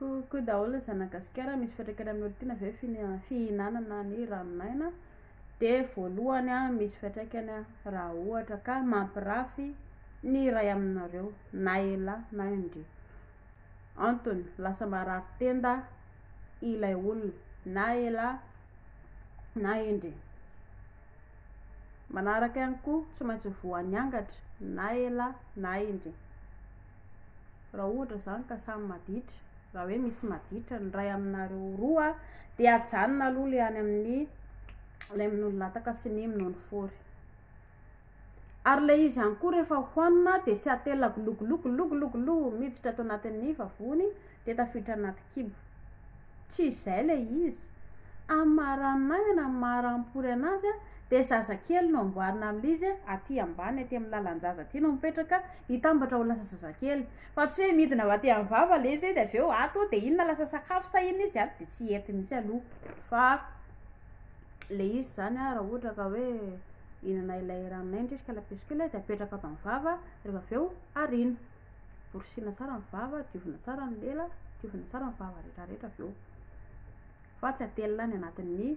koa daholo Zanagasikara misy fiantraikany amin'ny olon-tiana avy eo fihinanana ny ranomaina. Dia voalohany misy fiantraikany raha ohatra ka mampirafy ny iray aminareo na elahy na indry. Antony lasa marary tenda ilay olona na elahy na indry. Manaraka ihany koa tsy maintsy voan'ny angatra na elahy na indry. Raha ohatra zany ka samy maditra, raha hoe misy maditra ny ray aminareo roa dia ajanona aloha le any amin'ny ilay minono lataka sy ny minono fôry. Ary le izy ihany koa rehefa hohanina dia tsy atelina gologologologolo miditra ato anatin'ny vavony dia tafiditra anaty kibo. Tsy izay le izy. Amin'ny maharanon'aina amin'ny maharampory anazy dia zazakely no amboarina amin'izy aty ambany aty amin'ny lalan-jaza aty no mipetraka hitambatra ho lasa zazakely. Fa tsy hoe midina ho aty amin'ny vava le izy dia avy eo ato dia inona lasa sakafo sa inona izy dia tsy hety mihitsy aloha. Fa le izy zany raha ohatra ka hoe inana ilay ranomaina izy ka lapisikely dia apetraka ato amin'ny vava, rehefa avy eo arina. Borosiana tsara ny vava, diovina tsara ny lela, diovina tsara ny vava rehetrarehetra avy eo. Fa tsy atelina any anatin'ny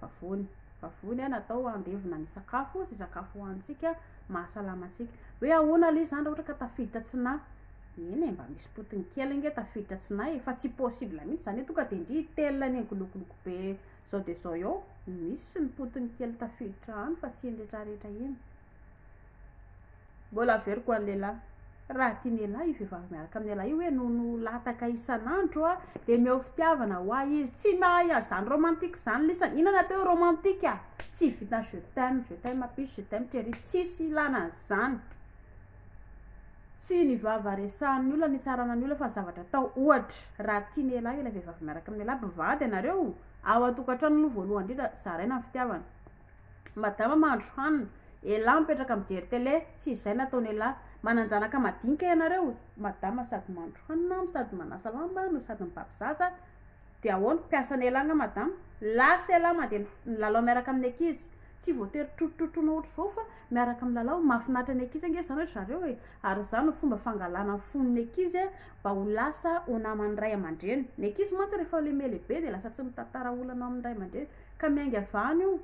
vavony. Vavony natao andevina ny sakafo, sy sakafo hohanintsika mahasalama antsika. Hoe ahoana le izy zany raha ohatra ka tafiditra tsinahy? Eny mba misy potiny kely nge tafiditra tsinahy fa tsy possible mihitsy zany hoe tonga dia indry telina ny gologologo be zao dia zao eo. Misy ny potiny kely tafiditra any fa tsy ny rehetrarehetra iny. Mbola averiko an'ny lehilahy. Raha tia ny lehilahy io vehivavy miaraka amin'ny lehilahy io hoe nono lataka isan'andro dia meo fitiavana ho ahy izy. Tsy mahay zany romantika zany lisany. Inona natao romantika? Tsy vita je t'aime plus, je t'aime chérie. Tsisy ilana an'izany. Tsy ny vava resahan'ny olona, ny tsarana ny olona fa zavatra atao ohatra. Raha tia ny lehilahy ilay vehivavy miaraka amin'ny lehilahy, bevady ianareo ao an-tokantrano aloha voalohany indrindra zaraina ny fitiavana. Madama mahandro hanina, elahy mipetraka mijery télé, tsy izay nataony elahy. Mananjanaka madinika ianareo, madama sady mahandro hanina, sady manasa lamba, no sady mibaby zaza. Dia ahoana mpiasana elahy nga madama? Lasa elahy mandeha milalao miaraka amin'ny ankizy. Tsy voatery trotrotrona ohatra izao fa miaraka milalao mahafinaritra ny ankizy ange zany ohatra zareo e. Ary zany no fomba fangalana ny fon'ny ankizy mba ho lasa ho naman'ny ray aman-dreny. Ny ankizy mantsy rehefa lehibe lehibe dia lasa tsy mitantara olana amin'ny ray aman-dreny ka miainga avany io.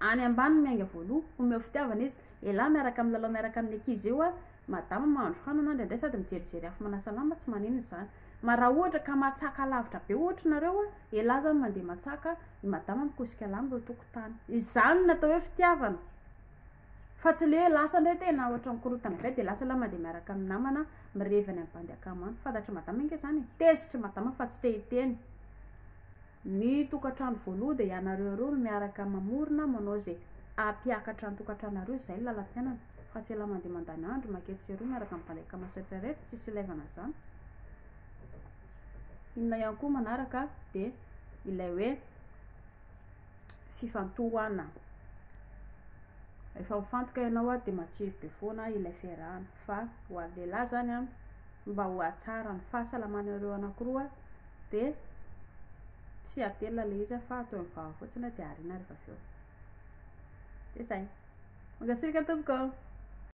Any ambany miainga voaloha, omeo fitiavana izy. Elahy miaraka milalao miaraka amin'ny ankizy eo madama mahandro hanina ndraindray sady mijerijery afo manasa lamba, tsy maninona zany. Ma raha ohatra ka matsaka lavitra be ohatra nareo elahy zany mandeha matsaka, i madama mikosika lamba eo tokotany. Izany natao hoe fitiavana. Fa tsy le lasa indray tena ohatra mikorotana be dia lasa elahy mandeha miaraka amin'ny namana mirevana amin'ny bandy akamana. Fantatry madama ange zany, tezitry madama fa tsy te hiteny. Ny tokantrano voaloha dia ianareo roa no miaraka mamorona manao izay ampiakatra ny tokantranonareo, izay lalam-piainana. Fa tsy elahy mandeha mandany andro maketsy roa miaraka amin'ny bandy akamana rehetrarehetra, tsisy ilaivana zany. Inona ihany koa manaraka dia ilay hoe fifantohana. Rehefa mifantoka ianao dia matsiro be foana ilay fiarahana. Fa ho an'ny lehilahy zany mba ho hatsara ny fahasalamanareo anankiroa dia tsy atelina le izy fa atao amin'ny vava fotsiny dia arina rehefa avy eo. Dia zay. Mangatsiaka tompoko.